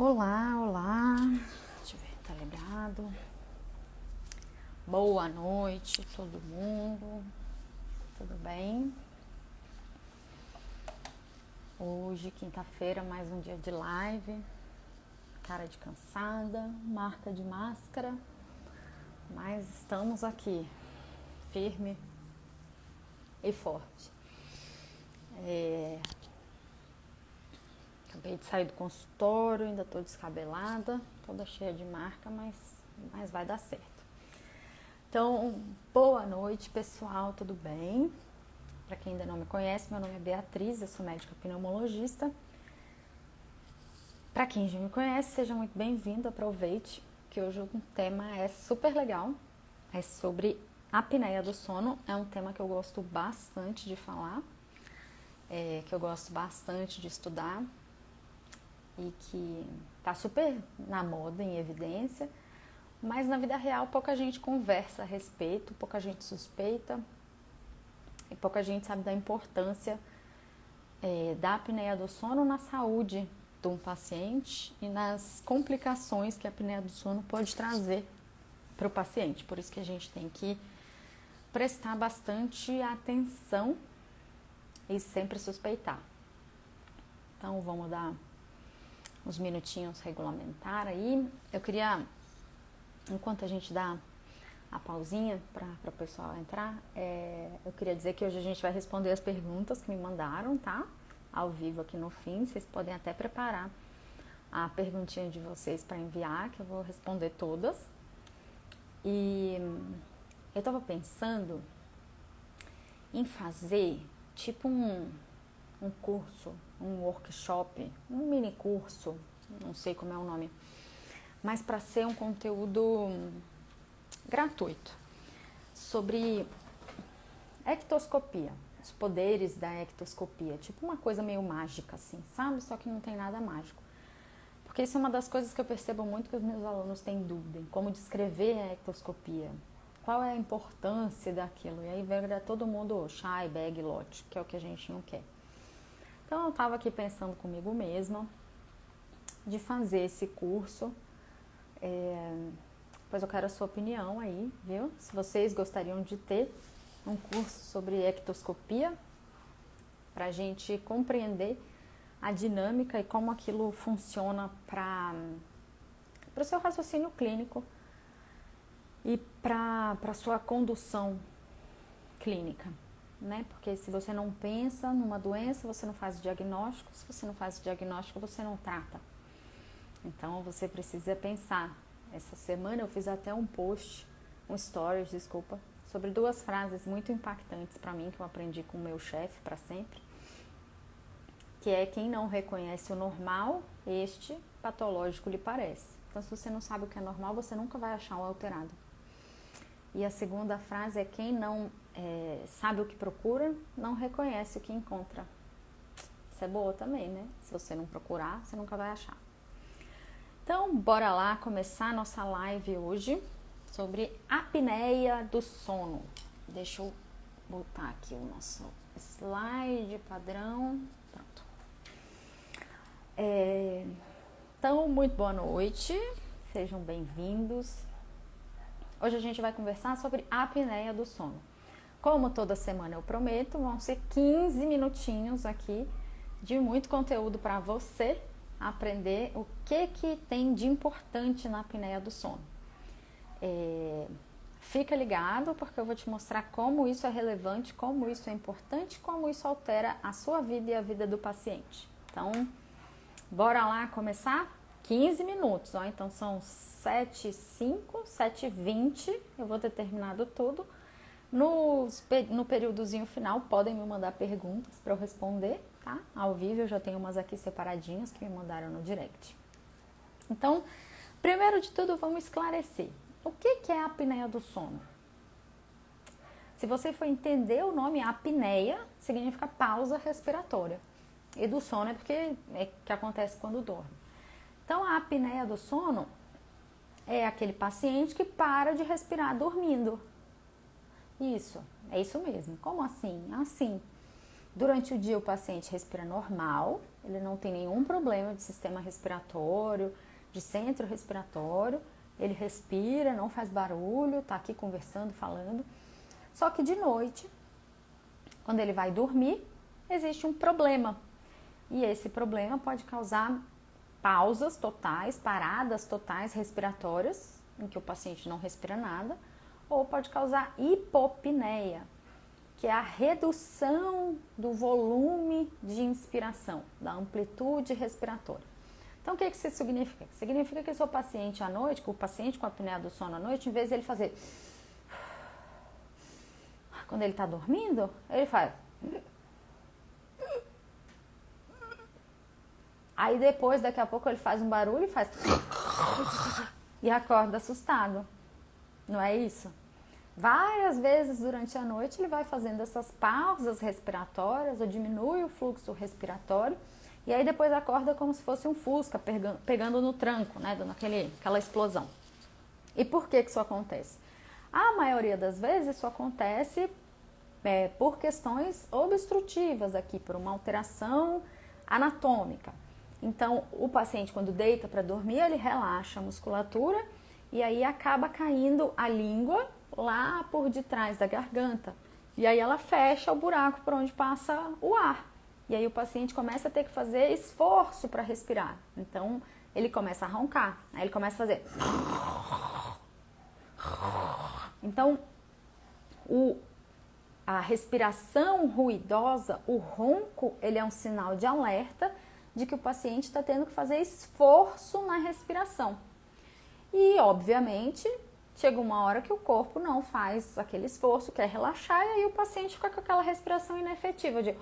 Olá, olá. Deixa eu ver, tá ligado? Boa noite, todo mundo. Tudo bem? Hoje, quinta-feira, mais um dia de live. Cara de cansada, marca de máscara. Mas estamos aqui, firme e forte. Acabei de sair do consultório, ainda tô descabelada, toda cheia de marca, mas vai dar certo. Então, boa noite, pessoal, tudo bem? Para quem ainda não me conhece, meu nome é Beatriz, eu sou médica pneumologista. Para quem já me conhece, seja muito bem-vindo, aproveite, que hoje o tema é super legal, é sobre apneia do sono, é um tema que eu gosto bastante de falar, que eu gosto bastante de estudar e que tá super na moda, em evidência, mas na vida real pouca gente conversa a respeito, pouca gente suspeita e pouca gente sabe da importância da apneia do sono na saúde de um paciente e nas complicações que a apneia do sono pode trazer para o paciente. Por isso que a gente tem que prestar bastante atenção e sempre suspeitar. Então vamos dar uns minutinhos regulamentar aí. Eu queria, enquanto a gente dá a pausinha para o pessoal entrar, eu queria dizer que hoje a gente vai responder as perguntas que me mandaram, tá? Ao vivo aqui no fim, vocês podem até preparar a perguntinha de vocês para enviar, que eu vou responder todas. E eu tava pensando em fazer tipo um curso, um workshop, um mini curso, não sei como é o nome, mas para ser um conteúdo gratuito sobre ectoscopia, os poderes da ectoscopia, tipo uma coisa meio mágica assim, sabe? Só que não tem nada mágico. Porque isso é uma das coisas que eu percebo muito que os meus alunos têm dúvida em como descrever a ectoscopia. Qual é a importância daquilo? E aí vira todo mundo chai, bag, lote, que é o que a gente não quer. Então eu estava aqui pensando comigo mesma de fazer esse curso. Pois eu quero a sua opinião aí, viu? Se vocês gostariam de ter um curso sobre ectoscopia para a gente compreender a dinâmica e como aquilo funciona para o seu raciocínio clínico e para a sua condução clínica, né? Porque se você não pensa numa doença, você não faz diagnóstico. Se você não faz diagnóstico, você não trata. Então você precisa pensar. Essa semana eu fiz até um post, um stories, desculpa, sobre 2 frases muito impactantes para mim que eu aprendi com o meu chefe para sempre, que é: quem não reconhece o normal, este patológico lhe parece. Então, se você não sabe o que é normal, você nunca vai achar o alterado. E a segunda frase é: quem não sabe o que procura, não reconhece o que encontra. Isso é boa também, né? Se você não procurar, você nunca vai achar. Então, bora lá começar a nossa live hoje sobre apneia do sono. Deixa eu botar aqui o nosso slide padrão. Pronto. Então, muito boa noite, sejam bem-vindos. Hoje a gente vai conversar sobre apneia do sono. Como toda semana eu prometo, vão ser 15 minutinhos aqui de muito conteúdo para você aprender o que tem de importante na apneia do sono. Fica ligado, porque eu vou te mostrar como isso é relevante, como isso é importante, como isso altera a sua vida e a vida do paciente. Então, bora lá começar? 15 minutos, ó. Então são 7h05, 7h20, eu vou ter terminado tudo. No períodozinho final, podem me mandar perguntas para eu responder, tá? Ao vivo, eu já tenho umas aqui separadinhas que me mandaram no direct. Então, primeiro de tudo, vamos esclarecer. O que é a apneia do sono? Se você for entender o nome, apneia significa pausa respiratória. E do sono é porque é que acontece quando dorme. Então, a apneia do sono é aquele paciente que para de respirar dormindo. Isso, é isso mesmo. Como assim? Assim, durante o dia o paciente respira normal, ele não tem nenhum problema de sistema respiratório, de centro respiratório, ele respira, não faz barulho, tá aqui conversando, falando. Só que de noite, quando ele vai dormir, existe um problema. E esse problema pode causar pausas totais, paradas totais respiratórias, em que o paciente não respira nada, ou pode causar hipopneia, que é a redução do volume de inspiração, da amplitude respiratória. Então, o que isso significa? Significa que o seu paciente à noite, que o paciente com apneia do sono à noite, em vez de ele fazer... Quando ele está dormindo, ele faz... Aí depois, daqui a pouco, ele faz um barulho e faz... E acorda assustado. Não é isso? Várias vezes durante a noite ele vai fazendo essas pausas respiratórias ou diminui o fluxo respiratório e aí depois acorda como se fosse um fusca pegando no tranco, né, dando aquela explosão. E por que isso acontece? A maioria das vezes isso acontece por questões obstrutivas aqui, por uma alteração anatômica. Então o paciente quando deita para dormir ele relaxa a musculatura e aí acaba caindo a língua lá por detrás da garganta. E aí ela fecha o buraco por onde passa o ar. E aí o paciente começa a ter que fazer esforço para respirar. Então ele começa a roncar. Aí ele começa a fazer... Então a respiração ruidosa, o ronco, ele é um sinal de alerta de que o paciente está tendo que fazer esforço na respiração. E, obviamente, chega uma hora que o corpo não faz aquele esforço, quer relaxar, e aí o paciente fica com aquela respiração inefetiva de...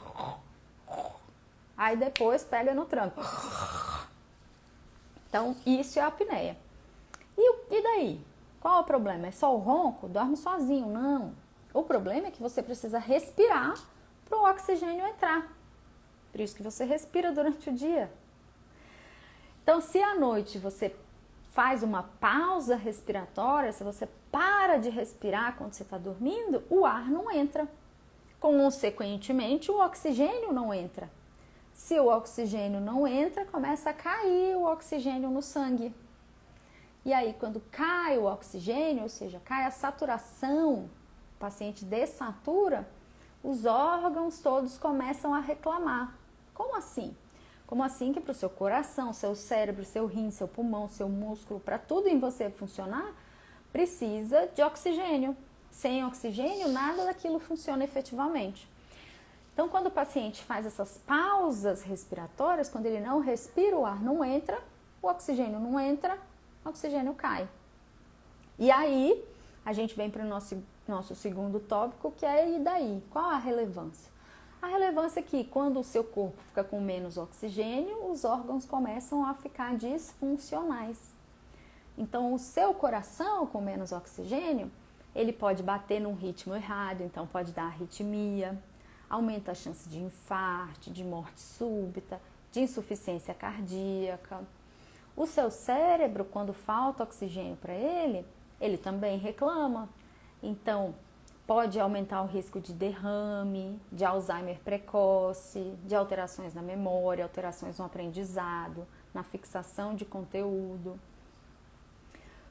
Aí depois pega no tranco. Então, isso é a apneia. E daí? Qual é o problema? É só o ronco? Dorme sozinho? Não. O problema é que você precisa respirar para o oxigênio entrar. Por isso que você respira durante o dia. Então, se à noite você faz uma pausa respiratória, se você para de respirar quando você está dormindo, o ar não entra. Consequentemente, o oxigênio não entra. Se o oxigênio não entra, começa a cair o oxigênio no sangue. E aí, quando cai o oxigênio, ou seja, cai a saturação, o paciente dessatura, os órgãos todos começam a reclamar. Como assim? Como assim que para o seu coração, seu cérebro, seu rim, seu pulmão, seu músculo, para tudo em você funcionar, precisa de oxigênio. Sem oxigênio, nada daquilo funciona efetivamente. Então, quando o paciente faz essas pausas respiratórias, quando ele não respira, o ar não entra, o oxigênio não entra, o oxigênio cai. E aí, a gente vem para o nosso segundo tópico, que é e daí? Qual a relevância? A relevância é que quando o seu corpo fica com menos oxigênio, os órgãos começam a ficar disfuncionais. Então, o seu coração com menos oxigênio, ele pode bater num ritmo errado, então pode dar arritmia, aumenta a chance de infarto, de morte súbita, de insuficiência cardíaca. O seu cérebro, quando falta oxigênio para ele também reclama. Então, pode aumentar o risco de derrame, de Alzheimer precoce, de alterações na memória, alterações no aprendizado, na fixação de conteúdo.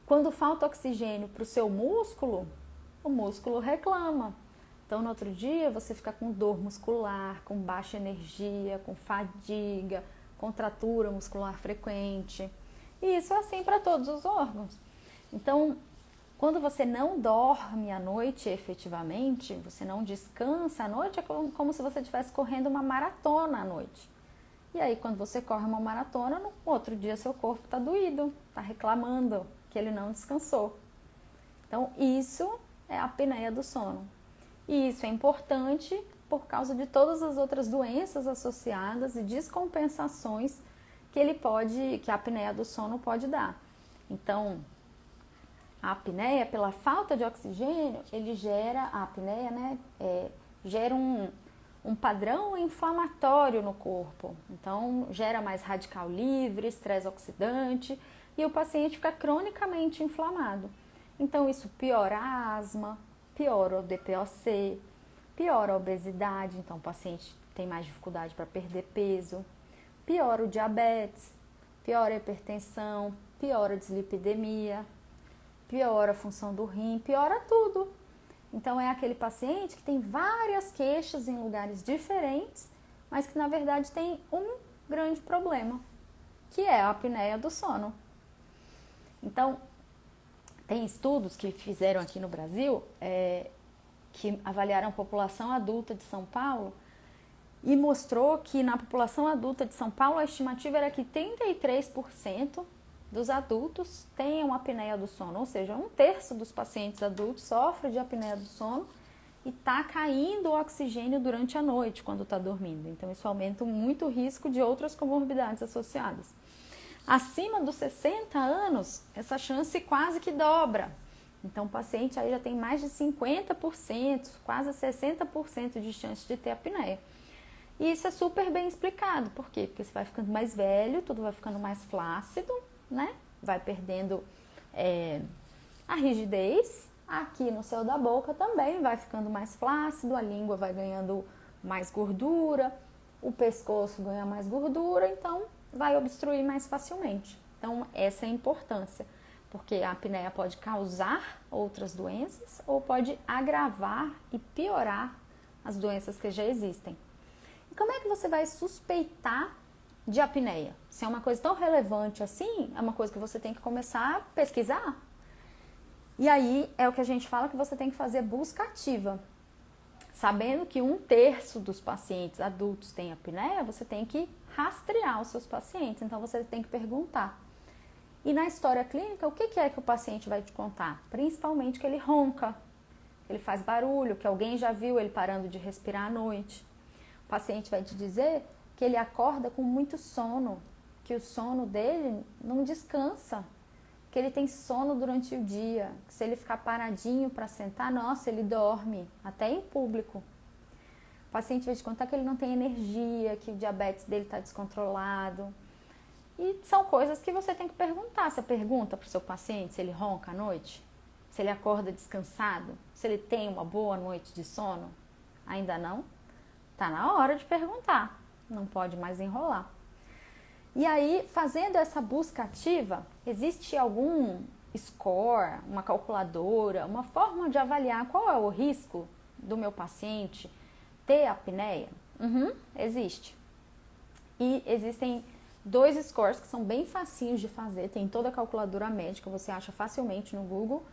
Quando falta oxigênio para o seu músculo, o músculo reclama. Então, no outro dia, você fica com dor muscular, com baixa energia, com fadiga, contratura muscular frequente. E isso é assim para todos os órgãos. Então, quando você não dorme à noite efetivamente, você não descansa à noite, é como se você estivesse correndo uma maratona à noite. E aí, quando você corre uma maratona, no outro dia seu corpo está doído, está reclamando que ele não descansou. Então, isso é a apneia do sono. E isso é importante por causa de todas as outras doenças associadas e descompensações que a apneia do sono pode dar. Então, a apneia, pela falta de oxigênio, a apneia, né, gera um padrão inflamatório no corpo. Então, gera mais radical livre, estresse oxidante e o paciente fica cronicamente inflamado. Então, isso piora a asma, piora o DPOC, piora a obesidade, então o paciente tem mais dificuldade para perder peso, piora o diabetes, piora a hipertensão, piora a dislipidemia, piora a função do rim, piora tudo. Então é aquele paciente que tem várias queixas em lugares diferentes, mas que na verdade tem um grande problema, que é a apneia do sono. Então, tem estudos que fizeram aqui no Brasil, que avaliaram a população adulta de São Paulo e mostrou que na população adulta de São Paulo a estimativa era que 33% dos adultos tenham apneia do sono, ou seja, 1/3 dos pacientes adultos sofrem de apneia do sono e está caindo o oxigênio durante a noite quando está dormindo. Então isso aumenta muito o risco de outras comorbidades associadas. Acima dos 60 anos, essa chance quase que dobra. Então o paciente aí já tem mais de 50%, quase 60% de chance de ter apneia. E isso é super bem explicado. Por quê? Porque você vai ficando mais velho, tudo vai ficando mais flácido, né? Vai perdendo a rigidez. Aqui no céu da boca também vai ficando mais flácido, a língua vai ganhando mais gordura, o pescoço ganha mais gordura, então vai obstruir mais facilmente. Então essa é a importância, porque a apneia pode causar outras doenças ou pode agravar e piorar as doenças que já existem. E como é que você vai suspeitar de apneia? Se é uma coisa tão relevante assim, é uma coisa que você tem que começar a pesquisar. E aí é o que a gente fala que você tem que fazer busca ativa. Sabendo que 1/3 dos pacientes adultos têm apneia, você tem que rastrear os seus pacientes. Então você tem que perguntar. E na história clínica, o que é que o paciente vai te contar? Principalmente que ele ronca, ele faz barulho, que alguém já viu ele parando de respirar à noite. O paciente vai te dizer que ele acorda com muito sono, que o sono dele não descansa, que ele tem sono durante o dia, que se ele ficar paradinho para sentar, nossa, ele dorme, até em público. O paciente vai te contar que ele não tem energia, que o diabetes dele está descontrolado. E são coisas que você tem que perguntar. Você pergunta para o seu paciente se ele ronca à noite, se ele acorda descansado, se ele tem uma boa noite de sono. Ainda não? Está na hora de perguntar, não pode mais enrolar. E aí, fazendo essa busca ativa, existe algum score, uma calculadora, uma forma de avaliar qual é o risco do meu paciente ter apneia? Existe. E existem 2 scores que são bem facinhos de fazer, tem toda a calculadora médica, você acha facilmente no Google.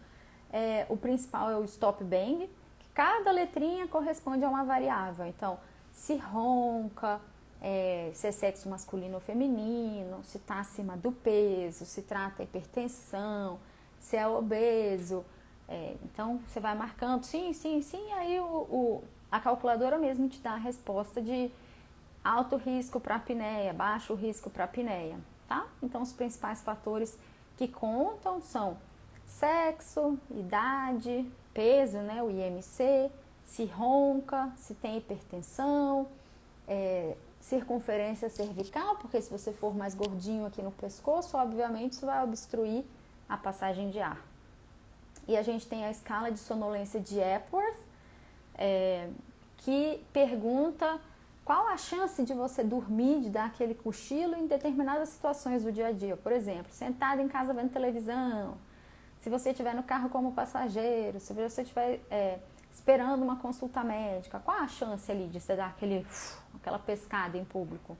O principal é o Stop Bang, que cada letrinha corresponde a uma variável. Então, se ronca, se é sexo masculino ou feminino, se está acima do peso, se trata hipertensão, se é obeso. Então, você vai marcando sim, aí a calculadora mesmo te dá a resposta de alto risco para apneia, baixo risco para apneia, tá? Então, os principais fatores que contam são sexo, idade, peso, né, o IMC, se ronca, se tem hipertensão, circunferência cervical, porque se você for mais gordinho aqui no pescoço, obviamente isso vai obstruir a passagem de ar. E a gente tem a escala de sonolência de Epworth, que pergunta qual a chance de você dormir, de dar aquele cochilo em determinadas situações do dia a dia. Por exemplo, sentado em casa vendo televisão, se você estiver no carro como passageiro, se você estiver esperando uma consulta médica, qual a chance ali de você dar aquela pescada em público?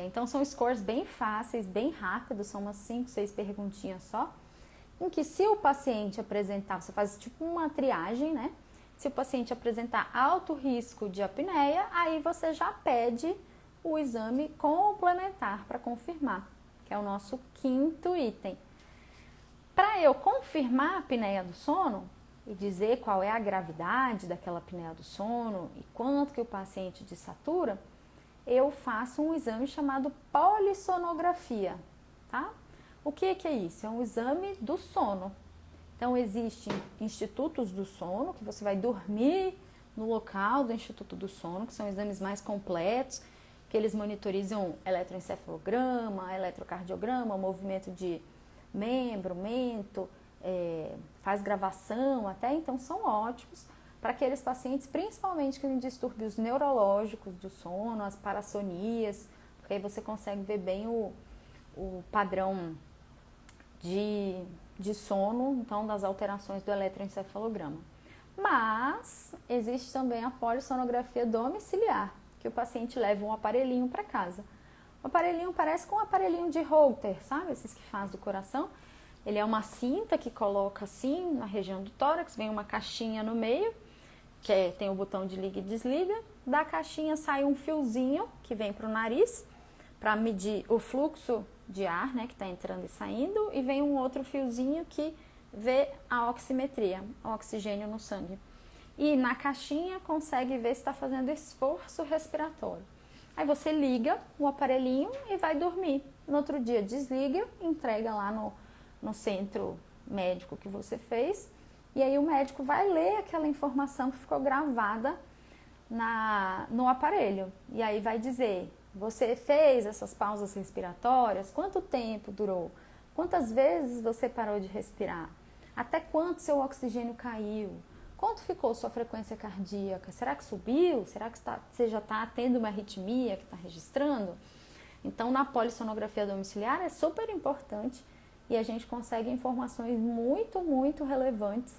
Então são scores bem fáceis, bem rápidos, são umas 5, 6 perguntinhas só, em que se o paciente apresentar, você faz tipo uma triagem, né? Se o paciente apresentar alto risco de apneia, aí você já pede o exame complementar para confirmar, que é o nosso 5º item. Para eu confirmar a apneia do sono e dizer qual é a gravidade daquela apneia do sono e quanto que o paciente desatura, eu faço um exame chamado polissonografia, tá? O que é isso? É um exame do sono. Então, existem institutos do sono, que você vai dormir no local do instituto do sono, que são exames mais completos, que eles monitorizam eletroencefalograma, eletrocardiograma, movimento de membro, mento, faz gravação até, então são ótimos para aqueles pacientes, principalmente que têm distúrbios neurológicos do sono, as parassonias, porque porque aí você consegue ver bem o padrão de sono, então das alterações do eletroencefalograma. Mas existe também a polissonografia domiciliar, que o paciente leva um aparelhinho para casa. O aparelhinho parece com um aparelhinho de Holter, sabe? Esses que faz do coração. Ele é uma cinta que coloca assim na região do tórax, vem uma caixinha no meio, que tem o botão de liga e desliga. Da caixinha sai um fiozinho que vem para o nariz, para medir o fluxo de ar, né, que está entrando e saindo, e vem um outro fiozinho que vê a oximetria, o oxigênio no sangue. E na caixinha consegue ver se está fazendo esforço respiratório. Aí você liga o aparelhinho e vai dormir. No outro dia desliga, entrega lá no centro médico que você fez, e aí o médico vai ler aquela informação que ficou gravada no aparelho. E aí vai dizer, você fez essas pausas respiratórias? Quanto tempo durou? Quantas vezes você parou de respirar? Até quanto seu oxigênio caiu? Quanto ficou sua frequência cardíaca? Será que subiu? Será que você já está tendo uma arritmia que está registrando? Então, na polissonografia domiciliar é super importante e a gente consegue informações muito, muito relevantes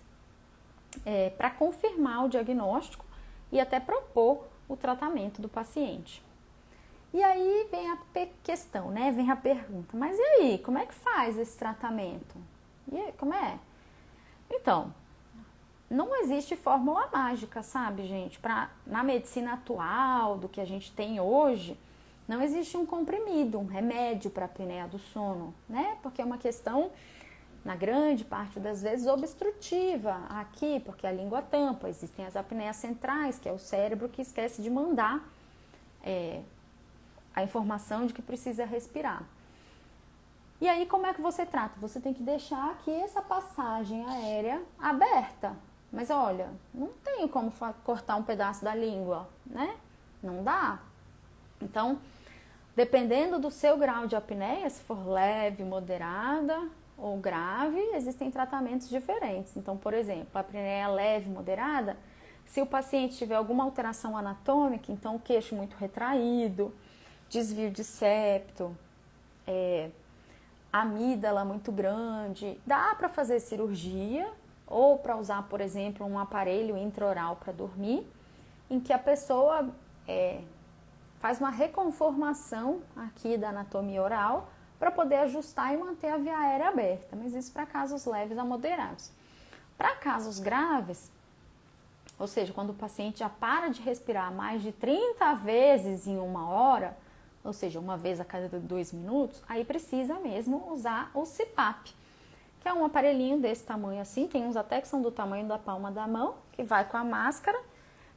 para confirmar o diagnóstico e até propor o tratamento do paciente. E aí vem a questão, né? Vem a pergunta, mas e aí, como é que faz esse tratamento? E aí, como é? Então, não existe fórmula mágica, sabe, gente? Na medicina atual, do que a gente tem hoje, não existe um comprimido, um remédio para a apneia do sono, né? Porque é uma questão, na grande parte das vezes, obstrutiva aqui, porque a língua tampa. Existem as apneias centrais, que é o cérebro que esquece de mandar a informação de que precisa respirar. E aí, como é que você trata? Você tem que deixar aqui essa passagem aérea aberta. Mas olha, não tenho como cortar um pedaço da língua, né? Não dá. Então, dependendo do seu grau de apneia, se for leve, moderada ou grave, existem tratamentos diferentes. Então, por exemplo, a apneia leve, moderada, se o paciente tiver alguma alteração anatômica, então o queixo muito retraído, desvio de septo, amígdala muito grande, dá para fazer cirurgia ou para usar, por exemplo, um aparelho intraoral para dormir, em que a pessoa faz uma reconformação aqui da anatomia oral para poder ajustar e manter a via aérea aberta, mas isso para casos leves a moderados. Para casos graves, ou seja, quando o paciente já para de respirar mais de 30 vezes em uma hora, ou seja, uma vez a cada 2 minutos, aí precisa mesmo usar o CPAP, que é um aparelhinho desse tamanho assim, tem uns até que são do tamanho da palma da mão, que vai com a máscara,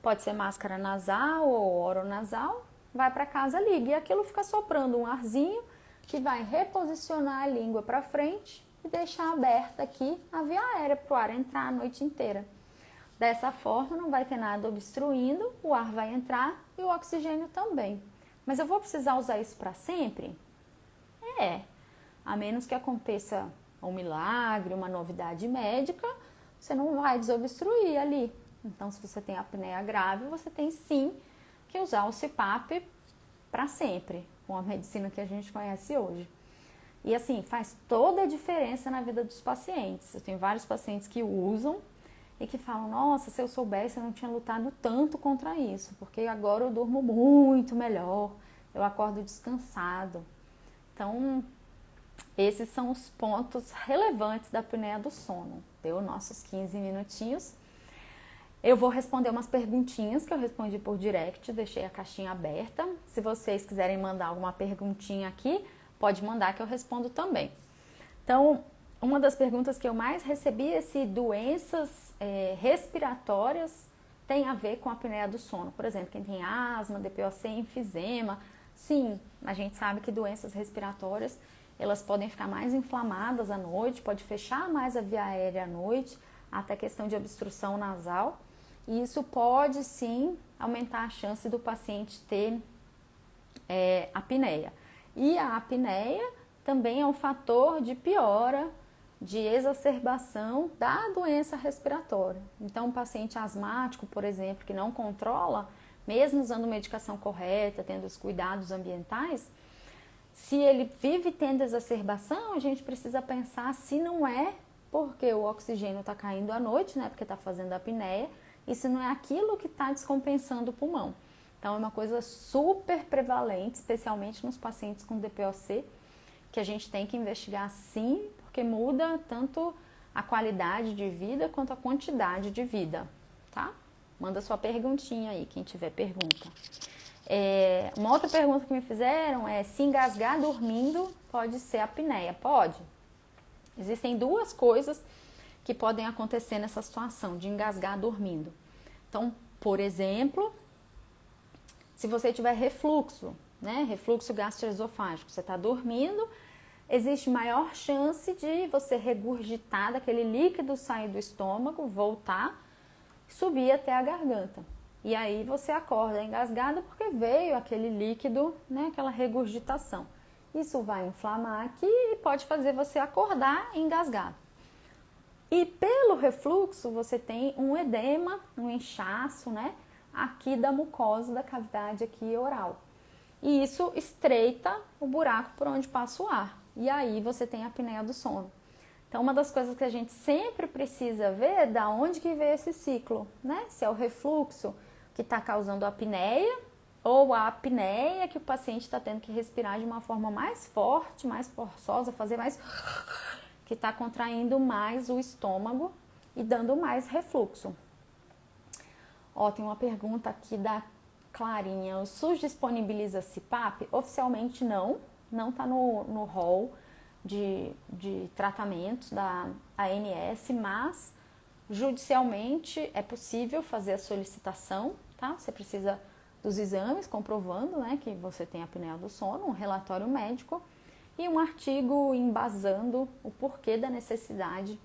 pode ser máscara nasal ou oronasal, vai para casa, liga, e aquilo fica soprando um arzinho que vai reposicionar a língua para frente e deixar aberta aqui a via aérea para o ar entrar a noite inteira. Dessa forma não vai ter nada obstruindo, o ar vai entrar e o oxigênio também. Mas eu vou precisar usar isso para sempre? A menos que aconteça um milagre, uma novidade médica, você não vai desobstruir ali. Então, se você tem apneia grave, você tem sim que usar o CPAP para sempre, com a medicina que a gente conhece hoje. E assim, faz toda a diferença na vida dos pacientes. Eu tenho vários pacientes que usam e que falam, nossa, se eu soubesse eu não tinha lutado tanto contra isso, porque agora eu durmo muito melhor, eu acordo descansado. Então, esses são os pontos relevantes da apneia do sono. Deu nossos 15 minutinhos. Eu vou responder umas perguntinhas que eu respondi por direct, deixei a caixinha aberta. Se vocês quiserem mandar alguma perguntinha aqui, pode mandar que eu respondo também. Então, uma das perguntas que eu mais recebi é se doenças respiratórias têm a ver com a apneia do sono. Por exemplo, quem tem asma, DPOC, enfisema. Sim, a gente sabe que doenças respiratórias, elas podem ficar mais inflamadas à noite, pode fechar mais a via aérea à noite, até questão de obstrução nasal. E isso pode sim aumentar a chance do paciente ter apneia. E a apneia também é um fator de piora, de exacerbação da doença respiratória. Então, um paciente asmático, por exemplo, que não controla, mesmo usando medicação correta, tendo os cuidados ambientais, Se ele vive tendo exacerbação, a gente precisa pensar se não é porque o oxigênio está caindo à noite, né? Porque está fazendo apneia, e se não é aquilo que está descompensando o pulmão. Então, é uma coisa super prevalente, especialmente nos pacientes com DPOC, que a gente tem que investigar sim, porque muda tanto a qualidade de vida quanto a quantidade de vida, tá? Manda sua perguntinha aí, quem tiver pergunta. Uma outra pergunta que me fizeram é se engasgar dormindo pode ser apneia. Pode. Existem duas coisas que podem acontecer nessa situação de engasgar dormindo. Então, por exemplo, se você tiver refluxo, né? Refluxo gastroesofágico, você está dormindo, existe maior chance de você regurgitar daquele líquido sair do estômago, voltar, subir até a garganta. E aí você acorda engasgada porque veio aquele líquido, né, aquela regurgitação. Isso vai inflamar aqui e pode fazer você acordar engasgado. E pelo refluxo você tem um edema, um inchaço, né, aqui da mucosa da cavidade aqui oral. E isso estreita o buraco por onde passa o ar. E aí você tem a apneia do sono. Então, uma das coisas que a gente sempre precisa ver é da onde que veio esse ciclo, né? Se é o refluxo que está causando a apneia ou a apneia que o paciente está tendo que respirar de uma forma mais forte, mais forçosa, fazer mais... que está contraindo mais o estômago e dando mais refluxo. Ó, tem uma pergunta aqui da Clarinha. O SUS disponibiliza CPAP? Oficialmente não está no hall de tratamentos da ANS, mas judicialmente é possível fazer a solicitação, tá? Você precisa dos exames comprovando, né, que você tem apneia do sono, um relatório médico e um artigo embasando o porquê da necessidade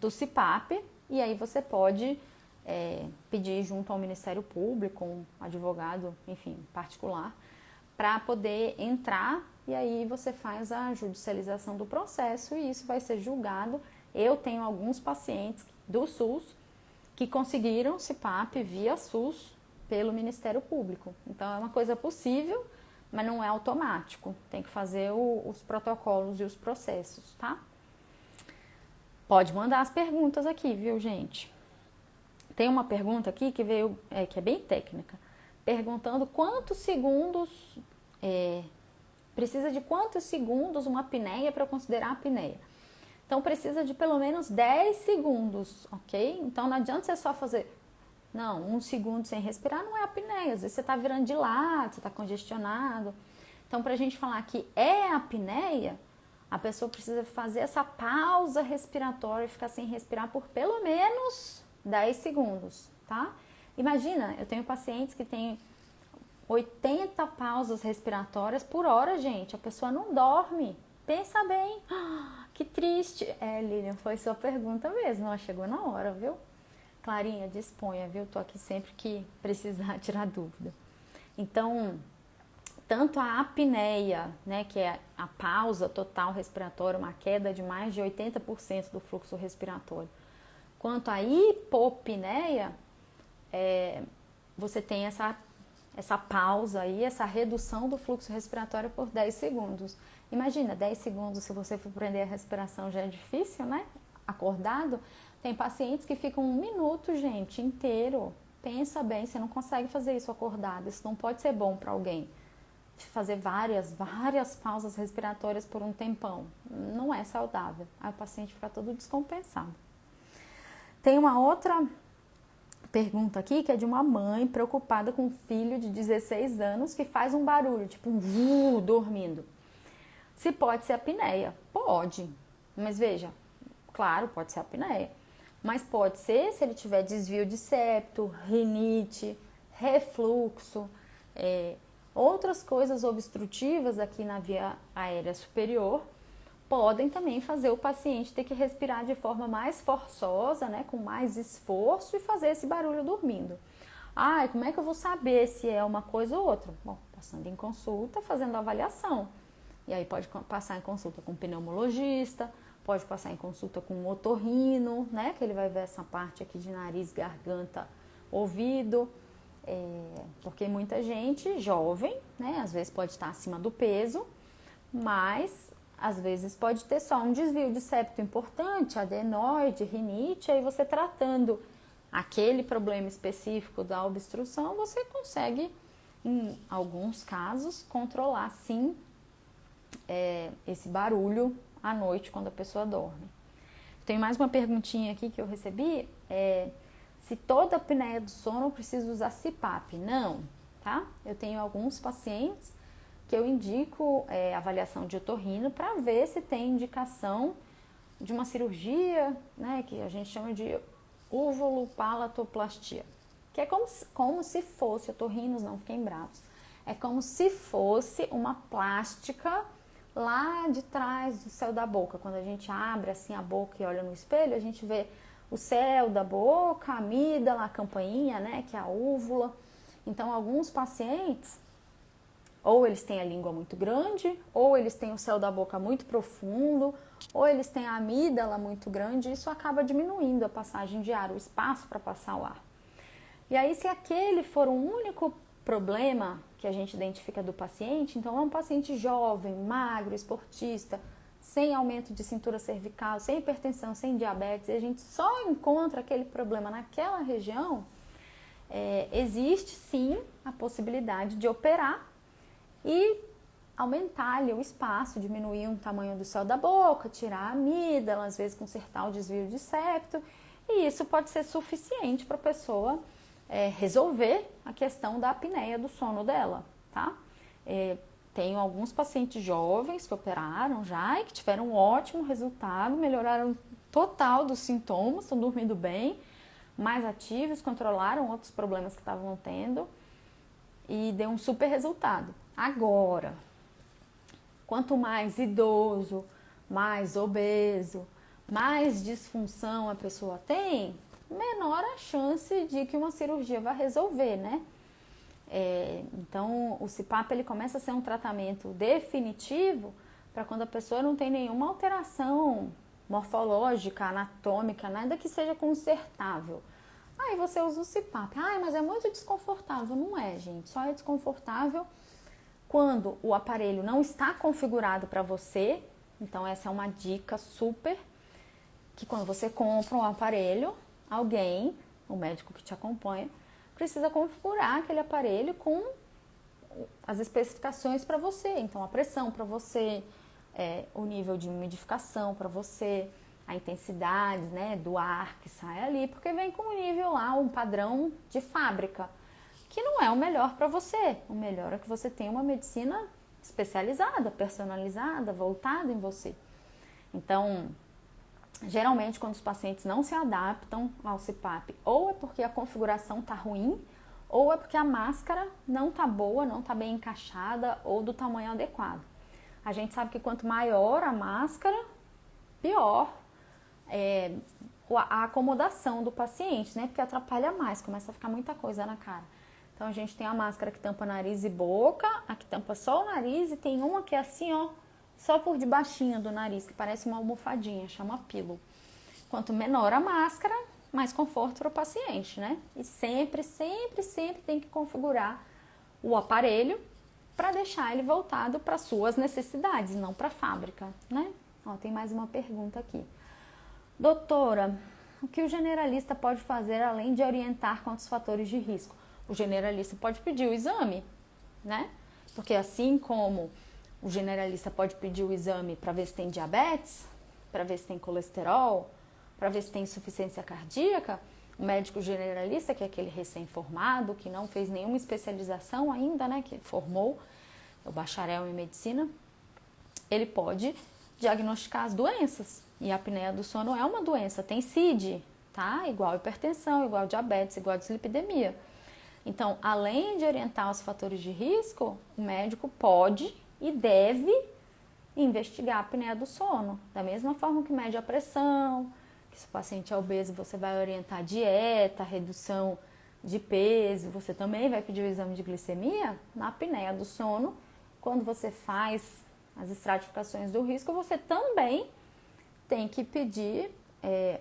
do CPAP, e aí você pode pedir junto ao Ministério Público, um advogado, enfim, particular, para poder entrar, e aí você faz a judicialização do processo e isso vai ser julgado. Eu tenho alguns pacientes do SUS que conseguiram CPAP via SUS pelo Ministério Público. Então é uma coisa possível, mas não é automático. Tem que fazer os protocolos e os processos, tá? Pode mandar as perguntas aqui, viu, gente? Tem uma pergunta aqui que veio, que é bem técnica, perguntando quantos segundos, precisa de quantos segundos uma apneia para considerar apneia. Então, precisa de pelo menos 10 segundos, ok? Então, não adianta você só fazer, não, 1 segundo sem respirar não é apneia. Às vezes você está virando de lado, você está congestionado. Então, para a gente falar que é apneia, a pessoa precisa fazer essa pausa respiratória e ficar sem respirar por pelo menos 10 segundos, tá? Imagina, eu tenho pacientes que têm 80 pausas respiratórias por hora, gente. A pessoa não dorme. Pensa bem. Que triste. Lilian, foi sua pergunta mesmo. Ela chegou na hora, viu? Clarinha, disponha, viu? Tô aqui sempre que precisar tirar dúvida. Então, tanto a apneia, né, que é a pausa total respiratória, uma queda de mais de 80% do fluxo respiratório, quanto a hipopneia, você tem essa pausa aí, essa redução do fluxo respiratório por 10 segundos. Imagina, 10 segundos, se você for prender a respiração já é difícil, né? Acordado. Tem pacientes que ficam 1 minuto, gente, inteiro. Pensa bem, você não consegue fazer isso acordado. Isso não pode ser bom para alguém. Fazer várias pausas respiratórias por um tempão. Não é saudável. Aí o paciente fica todo descompensado. Tem uma outra pergunta aqui que é de uma mãe preocupada com um filho de 16 anos que faz um barulho, tipo um vu, dormindo. Se pode ser apneia? Pode. Mas veja, claro, pode ser apneia. Mas pode ser se ele tiver desvio de septo, rinite, refluxo, outras coisas obstrutivas aqui na via aérea superior, podem também fazer o paciente ter que respirar de forma mais forçosa, né, com mais esforço e fazer esse barulho dormindo. Como é que eu vou saber se é uma coisa ou outra? Bom, passando em consulta, fazendo avaliação. E aí pode passar em consulta com um pneumologista, pode passar em consulta com um otorrino, né, que ele vai ver essa parte aqui de nariz, garganta, ouvido. Porque muita gente jovem, né, às vezes pode estar acima do peso, mas às vezes pode ter só um desvio de septo importante, adenoide, rinite, aí você tratando aquele problema específico da obstrução, você consegue, em alguns casos, controlar sim esse barulho à noite quando a pessoa dorme. Tem mais uma perguntinha aqui que eu recebi, se toda apneia do sono precisa usar CPAP? Não, tá? Eu tenho alguns pacientes que eu indico avaliação de otorrino para ver se tem indicação de uma cirurgia, né, que a gente chama de uvulopalatoplastia, que é como se fosse, otorrinos, não fiquem bravos, é como se fosse uma plástica lá de trás do céu da boca. Quando a gente abre assim a boca e olha no espelho, a gente vê o céu da boca, a amígdala, a campainha, né, que é a úvula. Então, alguns pacientes, ou eles têm a língua muito grande, ou eles têm o céu da boca muito profundo, ou eles têm a amígdala muito grande, e isso acaba diminuindo a passagem de ar, o espaço para passar o ar. E aí, se aquele for o único problema que a gente identifica do paciente, então é um paciente jovem, magro, esportista, sem aumento de cintura cervical, sem hipertensão, sem diabetes, e a gente só encontra aquele problema naquela região, existe sim a possibilidade de operar e aumentar ali o espaço, diminuir o tamanho do céu da boca, tirar a amígdala, às vezes consertar o desvio de septo, e isso pode ser suficiente para a pessoa resolver a questão da apneia do sono dela, tá? Tenho alguns pacientes jovens que operaram já e que tiveram um ótimo resultado, melhoraram total dos sintomas, estão dormindo bem, mais ativos, controlaram outros problemas que estavam tendo e deu um super resultado. Agora, quanto mais idoso, mais obeso, mais disfunção a pessoa tem, menor a chance de que uma cirurgia vai resolver, né? Então, o CPAP ele começa a ser um tratamento definitivo para quando a pessoa não tem nenhuma alteração morfológica, anatômica, nada que seja consertável. Aí você usa o CPAP. Mas é muito desconfortável. Não é, gente. Só é desconfortável quando o aparelho não está configurado para você. Então, essa é uma dica super, que quando você compra um aparelho, alguém, o médico que te acompanha, precisa configurar aquele aparelho com as especificações para você. Então, a pressão para você, o nível de umidificação para você, a intensidade, né, do ar que sai ali, porque vem com um nível lá, um padrão de fábrica, que não é o melhor para você. O melhor é que você tenha uma medicina especializada, personalizada, voltada em você. Então, geralmente, quando os pacientes não se adaptam ao CPAP, ou é porque a configuração está ruim, ou é porque a máscara não está boa, não está bem encaixada, ou do tamanho adequado. A gente sabe que quanto maior a máscara, pior a acomodação do paciente, né? Porque atrapalha mais, começa a ficar muita coisa na cara. Então, a gente tem a máscara que tampa nariz e boca, a que tampa só o nariz, e tem uma que é assim, ó, só por debaixinho do nariz, que parece uma almofadinha, chama pílula. Quanto menor a máscara, mais conforto para o paciente, né? E sempre, sempre, sempre tem que configurar o aparelho para deixar ele voltado para suas necessidades, não para a fábrica, né? Ó, tem mais uma pergunta aqui. Doutora, o que o generalista pode fazer além de orientar quanto aos fatores de risco? O generalista pode pedir o exame, né? Porque assim como o generalista pode pedir o exame para ver se tem diabetes, para ver se tem colesterol, para ver se tem insuficiência cardíaca, o médico generalista, que é aquele recém-formado, que não fez nenhuma especialização ainda, né, que formou, é o bacharel em medicina, ele pode diagnosticar as doenças. E a apneia do sono é uma doença, tem CID, tá? Igual hipertensão, igual diabetes, igual dislipidemia. Então, além de orientar os fatores de risco, o médico pode e deve investigar a apneia do sono. Da mesma forma que mede a pressão, que se o paciente é obeso, você vai orientar a dieta, a redução de peso, você também vai pedir o exame de glicemia. Na apneia do sono, quando você faz as estratificações do risco, você também tem que pedir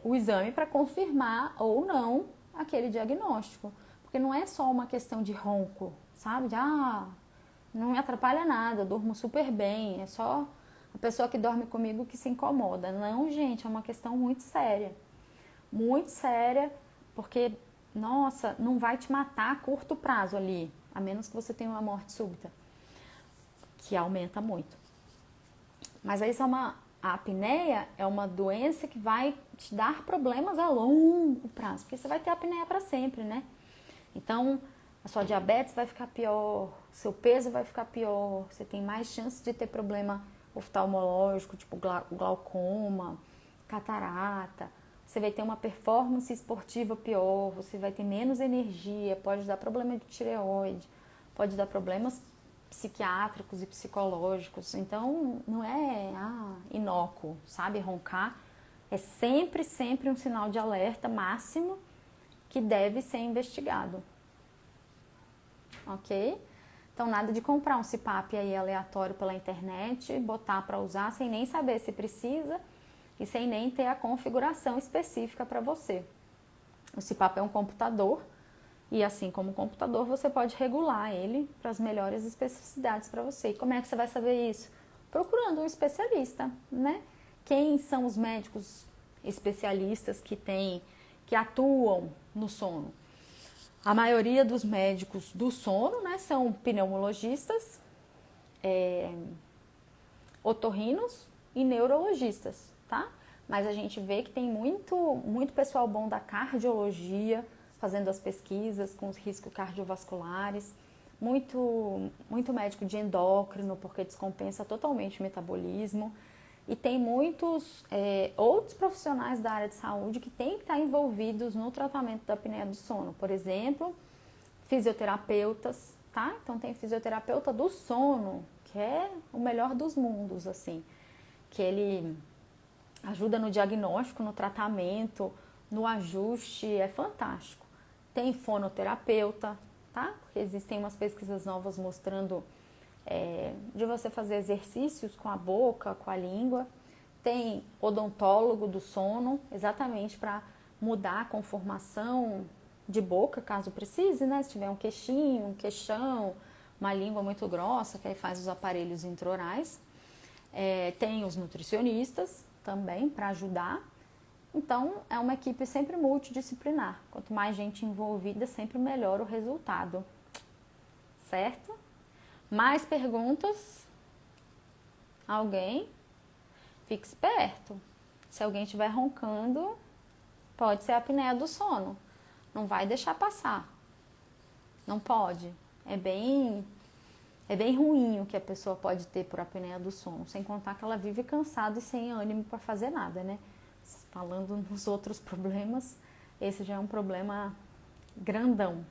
o exame para confirmar ou não aquele diagnóstico. Porque não é só uma questão de ronco, sabe? De, não me atrapalha nada, eu durmo super bem, é só a pessoa que dorme comigo que se incomoda. Não, gente, é uma questão muito séria, porque, nossa, não vai te matar a curto prazo ali, a menos que você tenha uma morte súbita, que aumenta muito. Mas aí a apneia é uma doença que vai te dar problemas a longo prazo, porque você vai ter apneia para sempre, né? Então, a sua diabetes vai ficar pior, seu peso vai ficar pior, você tem mais chance de ter problema oftalmológico, tipo glaucoma, catarata, você vai ter uma performance esportiva pior, você vai ter menos energia, pode dar problema de tireoide, pode dar problemas psiquiátricos e psicológicos. Então, não é inócuo, sabe? Roncar é sempre um sinal de alerta máximo que deve ser investigado. Ok? Então, nada de comprar um CPAP aí aleatório pela internet, botar para usar sem nem saber se precisa e sem nem ter a configuração específica para você. O CPAP é um computador e, assim como o computador, você pode regular ele para as melhores especificidades para você. E como é que você vai saber isso? Procurando um especialista, né? Quem são os médicos especialistas que atuam no sono? A maioria dos médicos do sono, né, são pneumologistas, otorrinos e neurologistas, tá? Mas a gente vê que tem muito pessoal bom da cardiologia fazendo as pesquisas com os riscos cardiovasculares, muito médico de endócrino, porque descompensa totalmente o metabolismo. E tem muitos outros profissionais da área de saúde que têm que estar envolvidos no tratamento da apneia do sono. Por exemplo, fisioterapeutas, tá? Então tem fisioterapeuta do sono, que é o melhor dos mundos, assim. Que ele ajuda no diagnóstico, no tratamento, no ajuste, é fantástico. Tem fonoterapeuta, tá? Porque existem umas pesquisas novas mostrando de você fazer exercícios com a boca, com a língua. Tem odontólogo do sono, exatamente para mudar a conformação de boca, caso precise, né? Se tiver um queixinho, um queixão, uma língua muito grossa, que aí faz os aparelhos intraorais. Tem os nutricionistas também para ajudar. Então, é uma equipe sempre multidisciplinar. Quanto mais gente envolvida, sempre melhor o resultado. Certo? Mais perguntas? Alguém? Fique esperto. Se alguém estiver roncando, pode ser a apneia do sono. Não vai deixar passar. Não pode. É bem ruim o que a pessoa pode ter por apneia do sono. Sem contar que ela vive cansada e sem ânimo para fazer nada, né? Falando nos outros problemas, esse já é um problema grandão.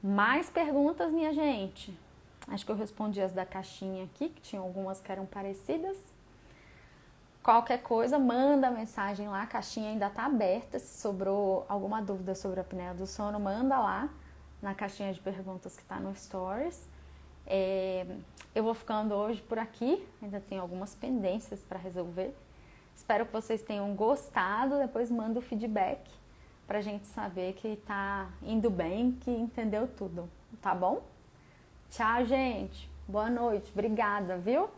Mais perguntas, minha gente? Acho que eu respondi as da caixinha aqui, que tinham algumas que eram parecidas. Qualquer coisa, manda mensagem lá, a caixinha ainda tá aberta. Se sobrou alguma dúvida sobre a apneia do sono, manda lá na caixinha de perguntas que tá no Stories. Eu vou ficando hoje por aqui, ainda tenho algumas pendências para resolver. Espero que vocês tenham gostado, depois manda o feedback pra gente saber que tá indo bem, que entendeu tudo, tá bom? Tchau, gente. Boa noite. Obrigada, viu?